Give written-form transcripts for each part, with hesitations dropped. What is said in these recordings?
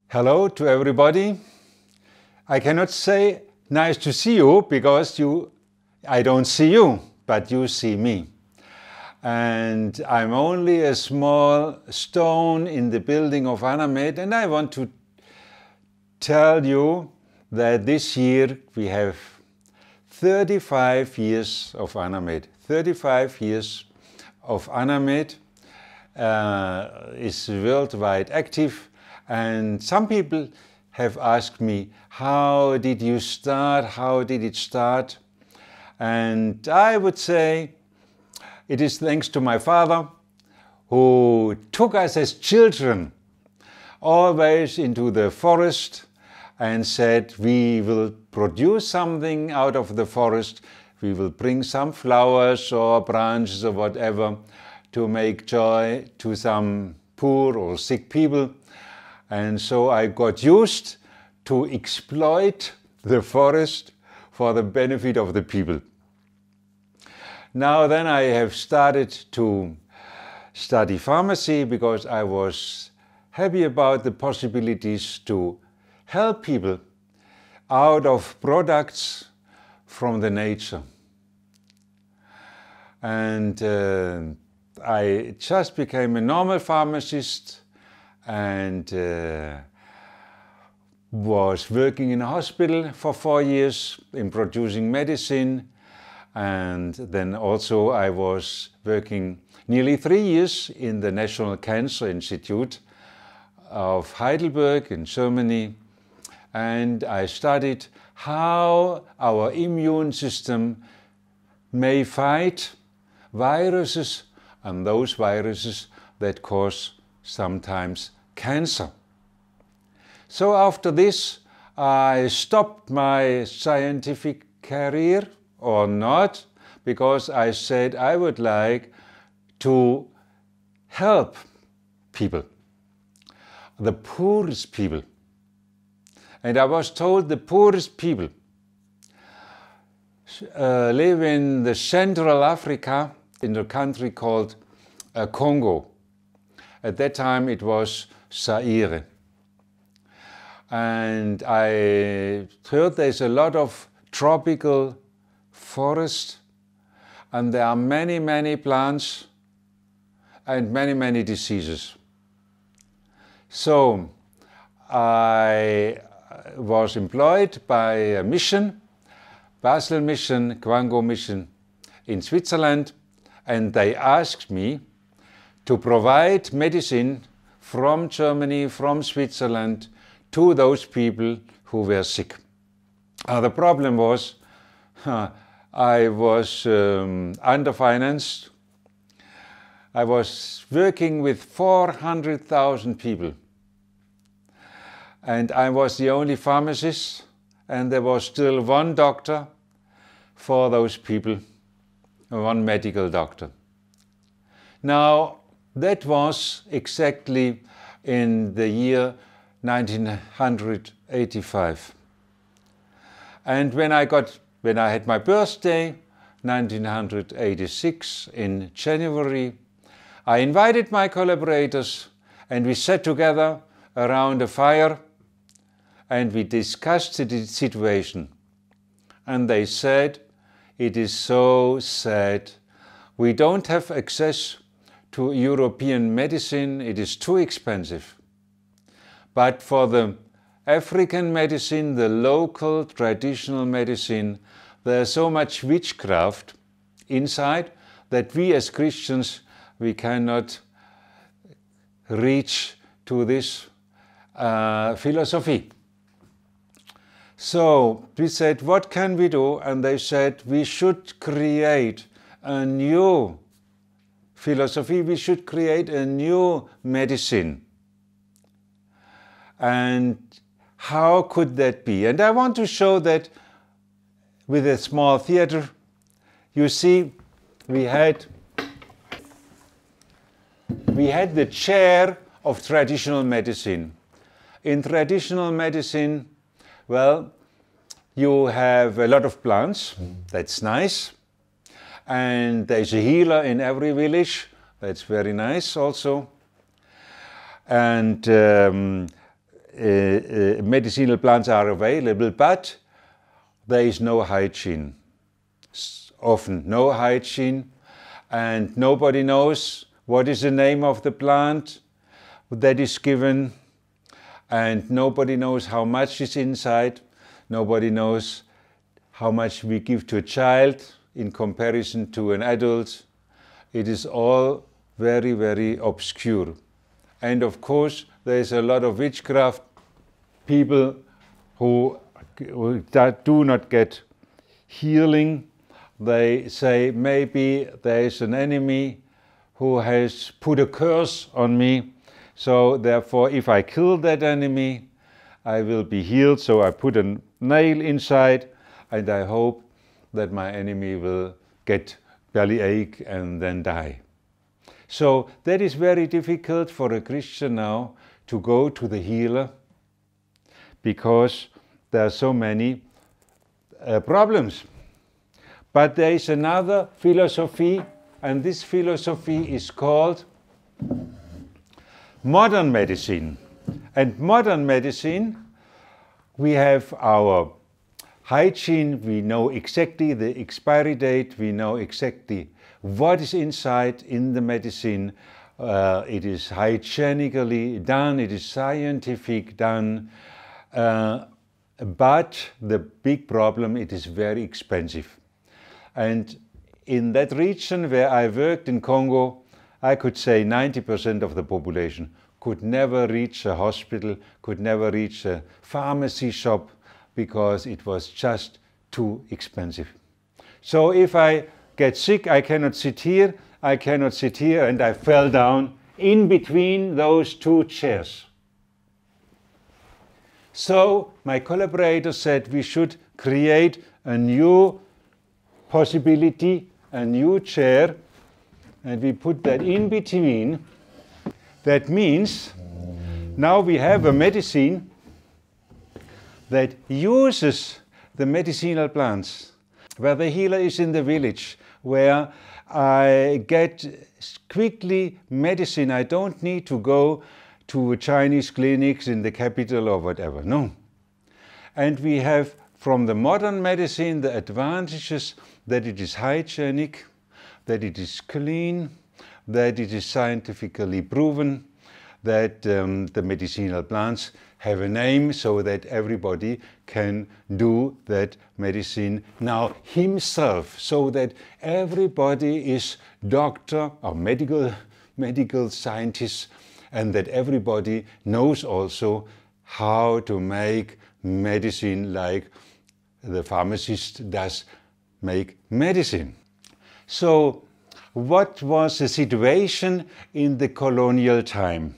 Hello to everybody. I cannot say nice to see you because I don't see you, but you see me. And I'm only a small stone in the building of Anamed, and I want to tell you that this year we have 35 years of Anamed. 35 years of Anamed is worldwide active. And some people have asked me, how did you start? How did it start? And I would say it is thanks to my father, who took us as children always into the forest and said, we will produce something out of the forest. We will bring some flowers or branches or whatever to make joy to some poor or sick people. And so I got used to exploit the forest for the benefit of the people. Now then I have started to study pharmacy because I was happy about the possibilities to help people out of products from the nature. And I just became a normal pharmacist and was working in a hospital for 4 years in producing medicine. And then also I was working nearly 3 years in the National Cancer Institute of Heidelberg in Germany. And I studied how our immune system may fight viruses, and those viruses that cause sometimes cancer. So after this, I stopped my scientific career, or not, because I said I would like to help people, the poorest people. And I was told the poorest people live in the Central Africa, in a country called Congo. At that time it was Zaire. And I heard there's a lot of tropical forest, and there are many, many plants and many, many diseases. So I was employed by a mission, Basel mission, Congo mission in Switzerland, and they asked me to provide medicine from Germany, from Switzerland, to those people who were sick. The problem was I was underfinanced. I was working with 400,000 people. And I was the only pharmacist, and there was still one doctor for those people, one medical doctor. Now, that was exactly in the year 1985. And when I had my birthday, 1986, in January, I invited my collaborators and we sat together around a fire and we discussed the situation. And they said, it is so sad. We don't have access to European medicine, it is too expensive. But for the African medicine, the local traditional medicine, there's so much witchcraft inside that we as Christians, we cannot reach to this philosophy. So we said, what can we do? And they said, we should create a new philosophy, we should create a new medicine. And how could that be? And I want to show that with a small theater. You see, we had the chair of traditional medicine. In traditional medicine, well, you have a lot of plants, that's nice. And there's a healer in every village, that's very nice also. And medicinal plants are available, but there is no hygiene. Often no hygiene, and nobody knows what is the name of the plant that is given, and nobody knows how much is inside. Nobody knows how much we give to a child in comparison to an adult. It is all very, very obscure. And of course, there is a lot of witchcraft people who do not get healing. They say maybe there is an enemy who has put a curse on me. So therefore, if I kill that enemy, I will be healed. So I put a nail inside and I hope that my enemy will get bellyache and then die. So that is very difficult for a Christian now to go to the healer because there are so many problems. But there is another philosophy, and this philosophy is called modern medicine. And modern medicine, we have our hygiene, we know exactly the expiry date, we know exactly what is inside in the medicine. It is hygienically done, it is scientific done, but the big problem, it is very expensive. And in that region where I worked in Congo, I could say 90% of the population could never reach a hospital, could never reach a pharmacy shop, because it was just too expensive. So if I get sick, I cannot sit here, and I fell down in between those two chairs. So my collaborator said we should create a new possibility, a new chair, and we put that in between. That means now we have a medicine that uses the medicinal plants, where the healer is in the village, where I get quickly medicine. I don't need to go to Chinese clinics in the capital or whatever, no. And we have from the modern medicine the advantages that it is hygienic, that it is clean, that it is scientifically proven, that the medicinal plants have a name so that everybody can do that medicine now himself, so that everybody is doctor or medical scientist, and that everybody knows also how to make medicine like the pharmacist does make medicine. So what was the situation in the colonial time?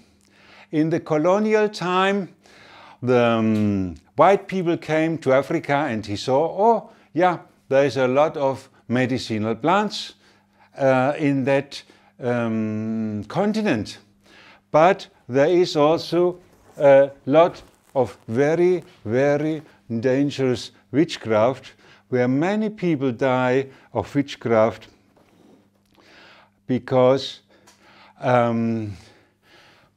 In the colonial time, the white people came to Africa and he saw, oh yeah, there is a lot of medicinal plants in that continent. But there is also a lot of very, very dangerous witchcraft, where many people die of witchcraft because the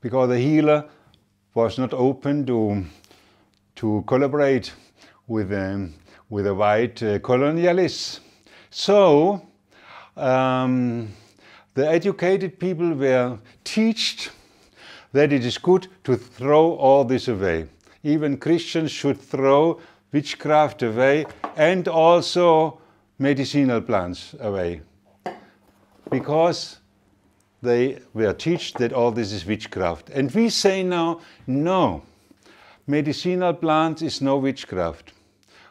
healer was not open to collaborate with the white colonialists. So the educated people were taught that it is good to throw all this away. Even Christians should throw witchcraft away and also medicinal plants away, because they were taught that all this is witchcraft. And we say now, no, medicinal plants is no witchcraft.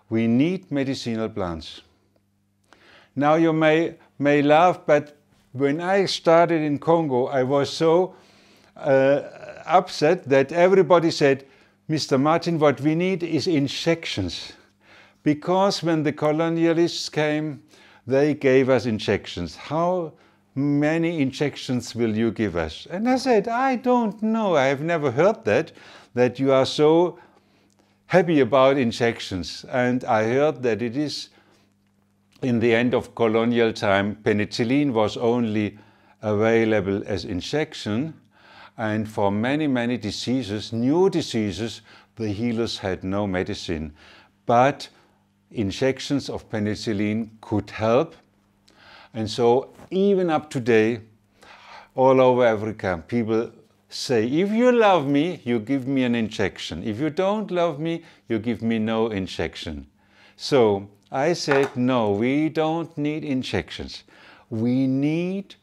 We need medicinal plants. Now you may laugh, but when I started in Congo, I was so upset that everybody said, Mr. Martin, what we need is injections. Because when the colonialists came, they gave us injections. How many injections will you give us? And I said, I don't know. I have never heard that you are so happy about injections. And I heard that it is in the end of colonial time, penicillin was only available as injection. And for many, many diseases, new diseases, the healers had no medicine. But injections of penicillin could help. And so even up today, all over Africa, people say, if you love me, you give me an injection. If you don't love me, you give me no injection. So I said, no, we don't need injections. We need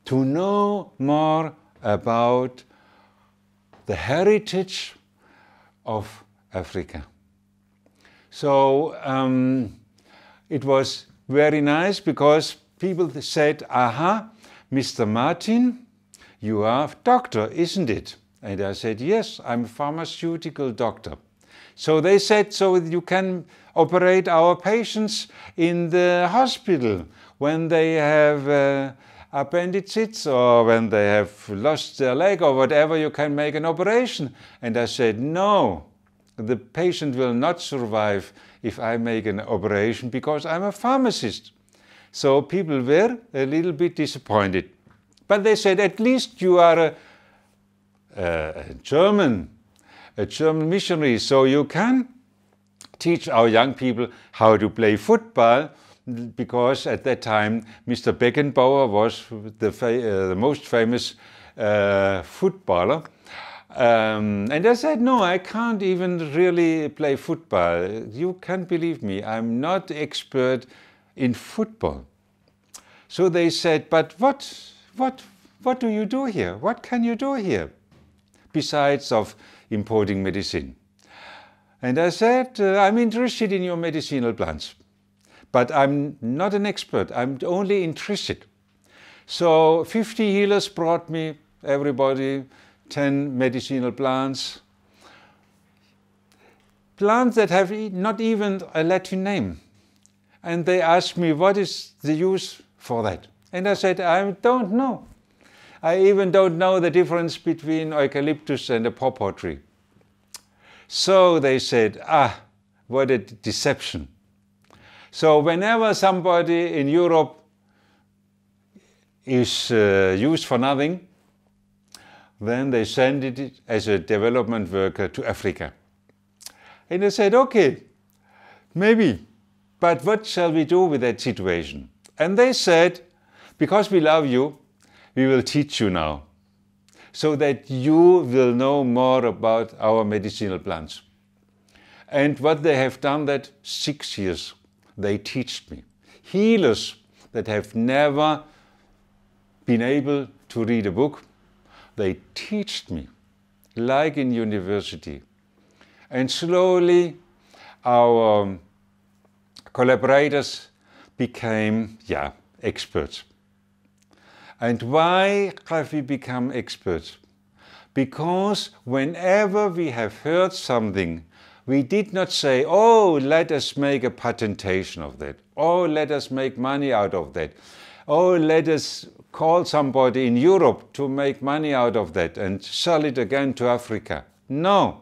to know more about the heritage of Africa. So it was very nice because people said, aha, Mr. Martin, you are a doctor, isn't it? And I said, yes, I'm a pharmaceutical doctor. So they said, so you can operate our patients in the hospital when they have appendicitis or when they have lost their leg or whatever, you can make an operation. And I said, no, the patient will not survive if I make an operation because I'm a pharmacist. So people were a little bit disappointed. But they said, at least you are a German missionary, so you can teach our young people how to play football, because at that time Mr. Beckenbauer was the most famous footballer. And I said, no, I can't even really play football. You can't believe me, I'm not expert in football. So they said, but what do you do here? What can you do here besides of importing medicine? And I said, I'm interested in your medicinal plants, but I'm not an expert, I'm only interested. So 50 healers brought me, everybody, 10 medicinal plants. Plants that have not even a Latin name. And they asked me, what is the use for that? And I said, I don't know. I even don't know the difference between eucalyptus and a pawpaw tree. So they said, what a deception. So whenever somebody in Europe is used for nothing, then they send it as a development worker to Africa. And I said, okay, maybe, but what shall we do with that situation? And they said, because we love you, we will teach you now, so that you will know more about our medicinal plants. And what they have done that 6 years, they taught me. Healers that have never been able to read a book, they taught me, like in university. And slowly our collaborators became, experts. And why have we become experts? Because whenever we have heard something, we did not say, oh, let us make a patentation of that. Oh, let us make money out of that. Oh, let us call somebody in Europe to make money out of that and sell it again to Africa. No.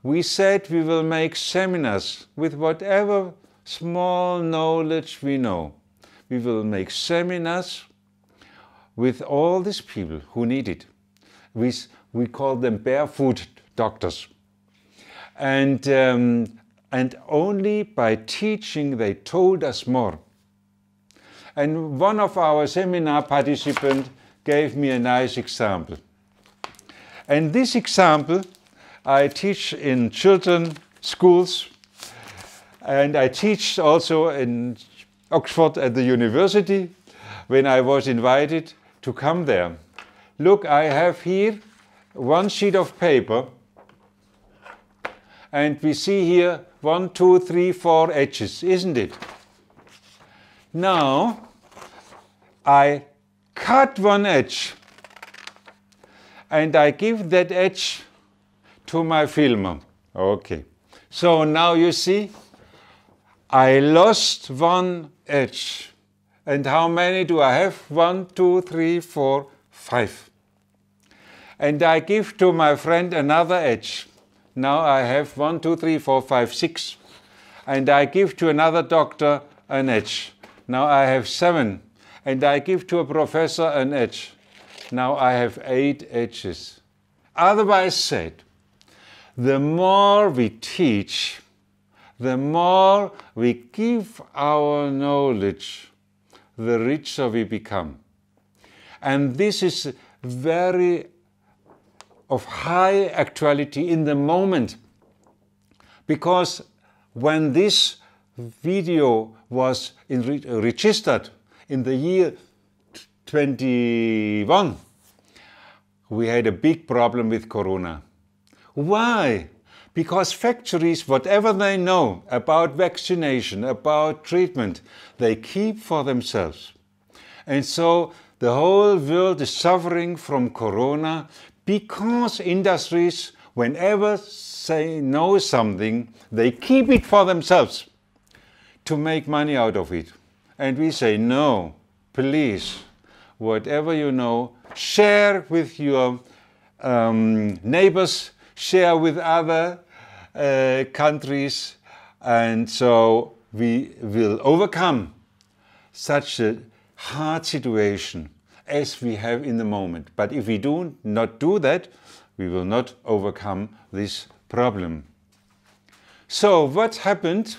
We said we will make seminars with whatever small knowledge we know. We will make seminars with all these people who need it. We call them barefoot doctors. And only by teaching they told us more. And one of our seminar participants gave me a nice example. And this example I teach in children's schools, and I teach also in Oxford at the university when I was invited to come there. Look, I have here one sheet of paper, and we see here 1, 2, 3, 4 edges, isn't it? Now I cut one edge and I give that edge to my filmer. Okay, so now you see I lost one edge. And how many do I have? 1, 2, 3, 4, 5. And I give to my friend another edge. Now I have 1, 2, 3, 4, 5, 6. And I give to another doctor an edge. Now I have 7. And I give to a professor an edge. Now I have 8 edges. Otherwise said, the more we teach, the more we give our knowledge, the richer we become. And this is very of high actuality in the moment, because when this video was registered in the year 21, we had a big problem with Corona. Why? Because factories, whatever they know about vaccination, about treatment, they keep for themselves. And so the whole world is suffering from Corona because industries, whenever they know something, they keep it for themselves to make money out of it. And we say, no, please, whatever you know, share with your neighbors, share with other countries, and so we will overcome such a hard situation as we have in the moment. But if we do not do that, we will not overcome this problem. So what happened?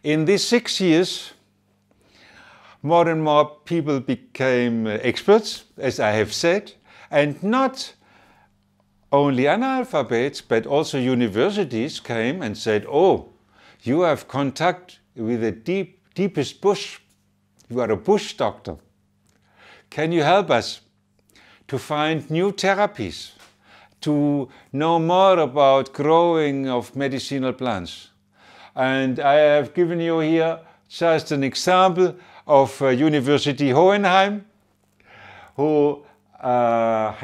In these 6 years, more and more people became experts, as I have said, and not only analphabets, but also universities came and said, oh, you have contact with the deepest bush. You are a bush doctor. Can you help us to find new therapies, to know more about growing of medicinal plants? And I have given you here just an example of University Hohenheim, who have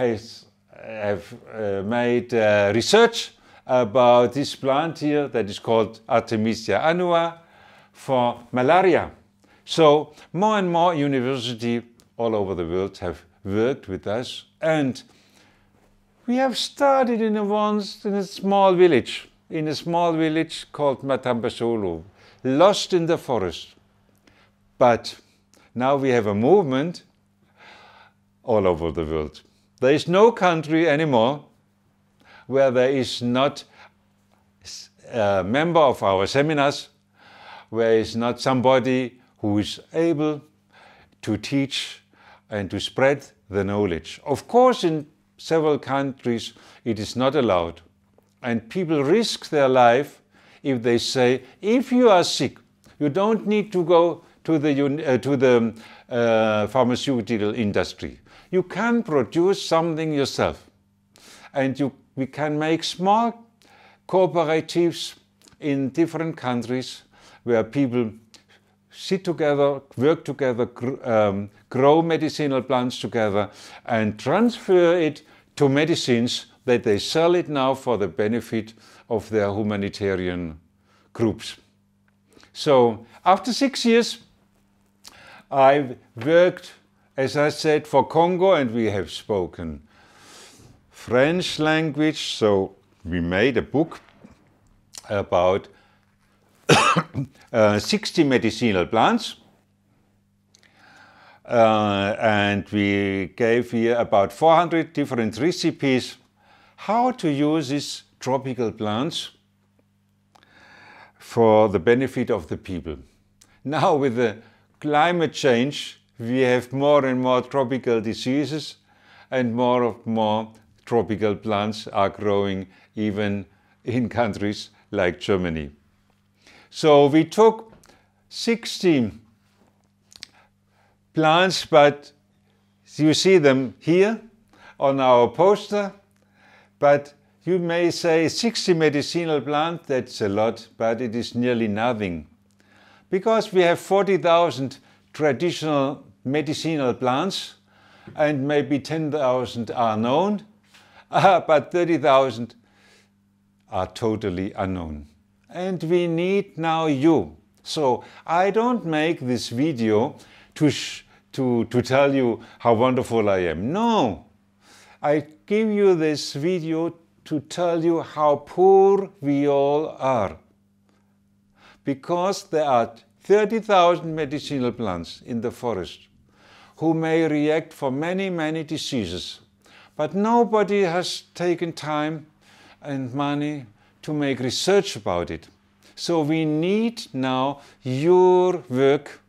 made research about this plant here that is called Artemisia annua for malaria. So more and more universities all over the world have worked with us, and we have started in a small village called Matambasolo, lost in the forest. But now we have a movement all over the world. There is no country anymore where there is not a member of our seminars, where is not somebody who is able to teach and to spread the knowledge. Of course, in several countries it is not allowed, and people risk their life if they say, if you are sick, you don't need to go to the pharmaceutical industry. You can produce something yourself, and we can make small cooperatives in different countries where people sit together, work together, grow medicinal plants together, and transfer it to medicines that they sell it now for the benefit of their humanitarian groups. So after 6 years, I worked, as I said, for Congo, and we have spoken French language, so we made a book about 60 medicinal plants, and we gave here about 400 different recipes how to use these tropical plants for the benefit of the people. Now with the climate change, we have more and more tropical diseases, and more tropical plants are growing even in countries like Germany. So we took 60 plants, but you see them here on our poster, but you may say 60 medicinal plants, that's a lot, but it is nearly nothing. Because we have 40,000 traditional medicinal plants, and maybe 10,000 are known, but 30,000 are totally unknown. And we need now you. So I don't make this video to tell you how wonderful I am. No, I give you this video to tell you how poor we all are. Because there are 30,000 medicinal plants in the forest who may react for many, many diseases. But nobody has taken time and money to make research about it. So we need now your work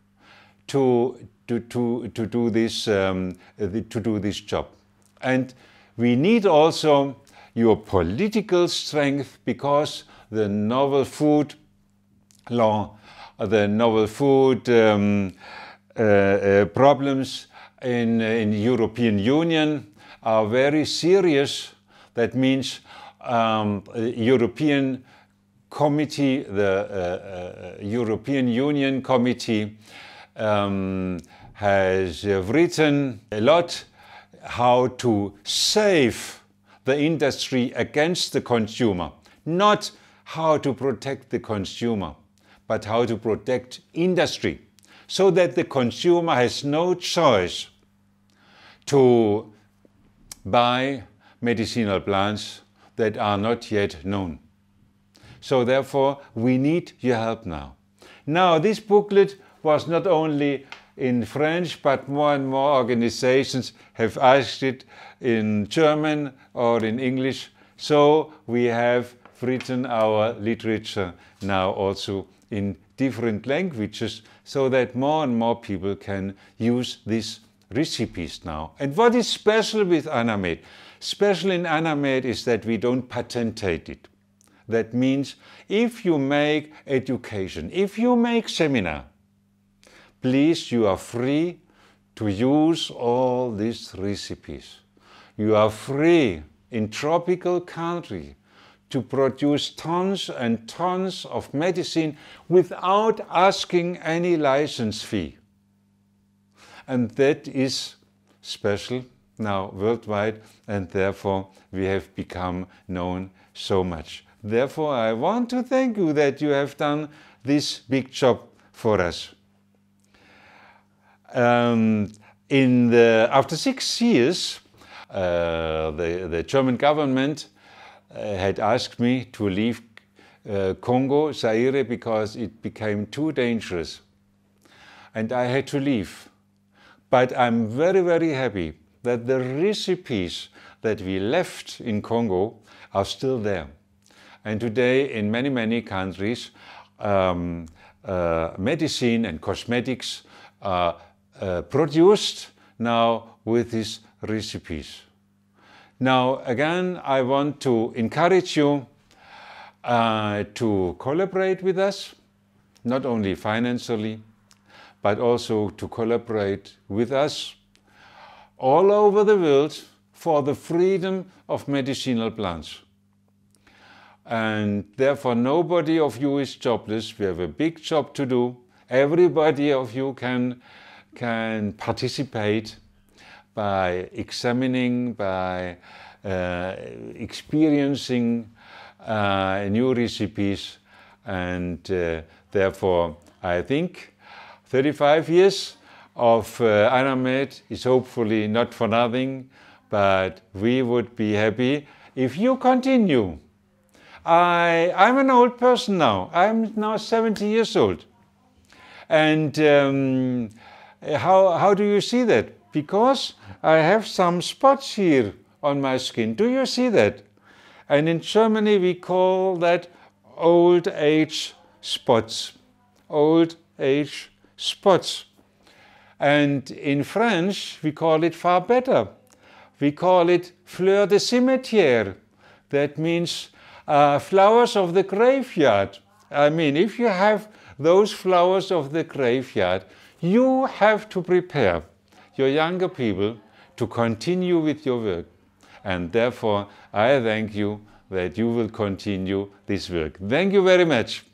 to do this job. And we need also your political strength, because the novel food law, the novel food problems in European Union are very serious. That means European Committee, the European Union Committee has written a lot how to save the industry against the consumer, not how to protect the consumer, but how to protect industry, so that the consumer has no choice to buy medicinal plants that are not yet known. So therefore, we need your help now. Now, this booklet was not only in French, but more and more organizations have asked it in German or in English. So we have written our literature now also in different languages, so that more and more people can use these recipes now. And what is special with Anamed? Special in Anamed is that we don't patentate it. That means if you make education, if you make seminar, please, you are free to use all these recipes. You are free in tropical country to produce tons and tons of medicine without asking any license fee. And that is special now worldwide, and therefore we have become known so much. Therefore, I want to thank you that you have done this big job for us. After 6 years, the German government had asked me to leave Congo, Zaire, because it became too dangerous. And I had to leave. But I'm very, very happy that the recipes that we left in Congo are still there. And today, in many, many countries, medicine and cosmetics are produced now with these recipes. Now, again, I want to encourage you to collaborate with us, not only financially, but also to collaborate with us all over the world for the freedom of medicinal plants. And therefore, nobody of you is jobless. We have a big job to do. Everybody of you can participate by examining, by experiencing new recipes, and therefore I think 35 years of Anamed is hopefully not for nothing, but we would be happy if you continue. I'm an old person now. I'm now 70 years old. And how do you see that? Because I have some spots here on my skin. Do you see that? And in Germany we call that old age spots. Old age spots. And in French we call it far better. We call it fleurs de cimetière. That means flowers of the graveyard. I mean, if you have those flowers of the graveyard, you have to prepare your younger people to continue with your work. And therefore, I thank you that you will continue this work. Thank you very much.